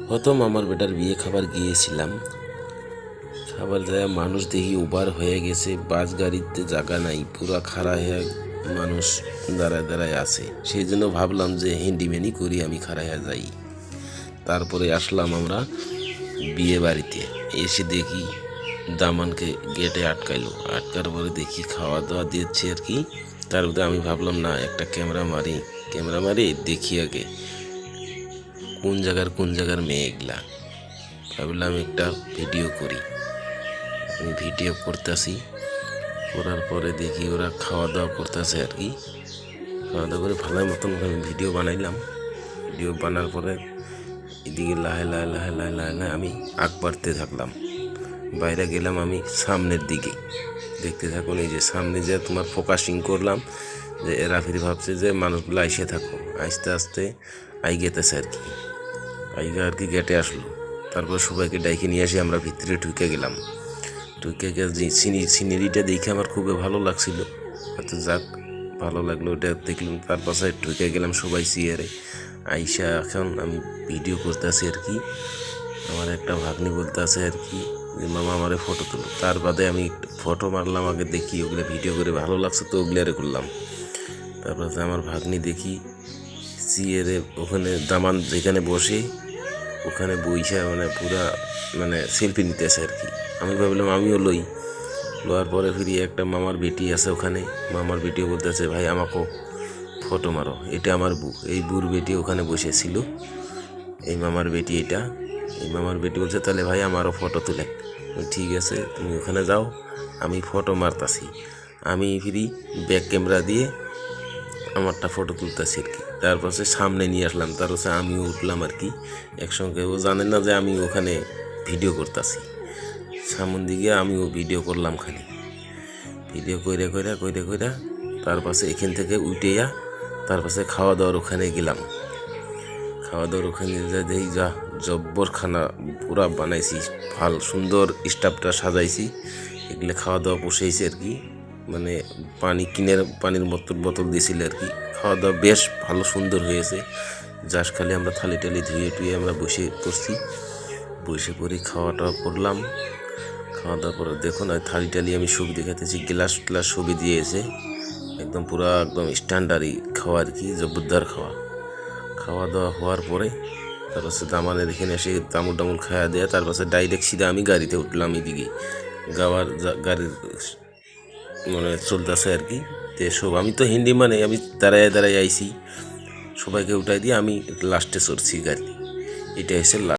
প্রথম আমার বেটার বিয়ে খাবার গিয়েছিলাম। খাবার যায় মানুষ দেখি উবার হয়ে গেছে, বাস গাড়িতে জায়গা নাই, পুরা খাড়া হয়ে মানুষ দাঁড়ায় দাঁড়ায় আছে। সেই জন্য ভাবলাম যে হ্যান্ডিম্যানই করি, আমি খাড়া হয়ে যাই। তারপরে আসলাম আমরা বিয়ে বাড়িতে। এসে দেখি দামানকে গেটে আটকাইলো। আটকার পরে দেখি খাওয়া দাওয়া দিচ্ছে আর কি। তার মধ্যে আমি ভাবলাম না একটা ক্যামেরা মারি দেখি আগে কোন জায়গার মেয়ে এগুলা। ভাবলাম একটা ভিডিও করি। আমি ভিডিও করতেছি, করার পরে দেখি ওরা খাওয়া দাওয়া করতেছে আর কি। খাওয়া দাওয়া করে ভালো মতন আমি ভিডিও বানাইলাম। ভিডিও বানার পরে এদিকে লাহে লাহে লাহে লাহে লাহে লাহে আমি আগ বাড়তে থাকলাম। বাইরে গেলাম আমি সামনের দিকে, দেখতে থাকুন। এই যে সামনে যে তোমার ফোকাসিং করলাম, যে এরা ফিরে ভাবছে যে মানুষগুলো আইসে থাকো। আস্তে আস্তে আইগেতেছে আর কি। আইগা আর কি গেটে আসলো। তারপর সবাইকে ডাইকে নিয়ে আসি আমরা ভিতরে ঢুকে গেলাম। ঢুকে গিয়ে সিনারিটা দেখে আমার খুবই ভালো লাগছিল। হয়তো যাক ভালো লাগলো, ওটা দেখলাম। তার পাশে ঢুকে গেলাম সবাই চেয়ারে। আইসা এখন আমি ভিডিও করতেছি আর কি। আমার একটা ভাগ্নি বলতে আছে আর কি যে মামা আমারে ফটো তুলো। তার বাদে আমি ফটো মারলাম, আগে দেখি ওগুলো ভিডিও করে ভালো লাগছে তো ওগুলো করলাম। তারপরে আমার ভাগ্নি দেখি চেয়ারে ওখানে দামান যেখানে বসে ওখানে বইসা পুরা সেলফি নিতেছে আর কি। আমি ভাবলাম আমিও লওয়ার পরে ফিরি একটা মামার বেটি আছে ওখানে। মামার বেটিও বলতেছে ভাই আমাকেও ফটো মারো, এটা আমার বউ। এই বুর বেটি ওখানে বসেছিল, এই মামার বেটি এটা। এই মামার বেটি বলছে তাহলে ভাই আমারও ফটো তুলে। ঠিক আছে তুমি ওখানে যাও, আমি ফটো মারতাছি। আমি ফিরি ব্যাক ক্যামেরা দিয়ে আমারটা ফটো তুলতেছি আর কি। তারপর সামনে নিয়ে আসলাম, তারপর আমিও উঠলাম আর কি একসঙ্গে। ও জানে না যে আমি ওখানে ভিডিও করতেছি। সামন দিকে আমিও ভিডিও করলাম খালি। ভিডিও কইরা তারপরে এখান থেকে উঠেয়া তারপরে খাওয়া দাওয়ার ওখানে গেলাম। খাওয়া দাওয়ার ওখানে যা দেখি যা জব্বর খানা পুরা বানাইছি, ভালো সুন্দর স্টাফটা সাজাইছি। এগুলো খাওয়া দাওয়া বসেছি আর কি। পানির বোতল দিয়েছিল আর কি। খাওয়া দাওয়া বেশ ভালো সুন্দর হয়েছে। জাস্ট খালি আমরা থালি টালি ধুয়ে টুয়ে আমরা বসে পড়ছি। বসে পড়ি খাওয়া টাওয়া করলাম। খাওয়া দাওয়ার পরে দেখুন আর থালি টালি আমি ছবি দেখাতেছি, গ্লাস ছবি দিয়েছে একদম পুরা একদম স্ট্যান্ডার্ডই খাওয়া আর কি, জব্বরদার খাওয়া। খাওয়া দাওয়া হওয়ার পরে তারপর দামানের এখানে এসে তামুল টামুল খাওয়া দেয়া। তারপর ডাইরেক্ট সিধা আমি গাড়িতে উঠলাম। এদিকে গাড়ির চলতেছে আর কি। সব আমি তো হিন্দি আমি দাঁড়ায় আইছি, সবাইকে উঠাই দিয়ে আমি লাস্টে চড়ছি গাড়ি। এটা এসে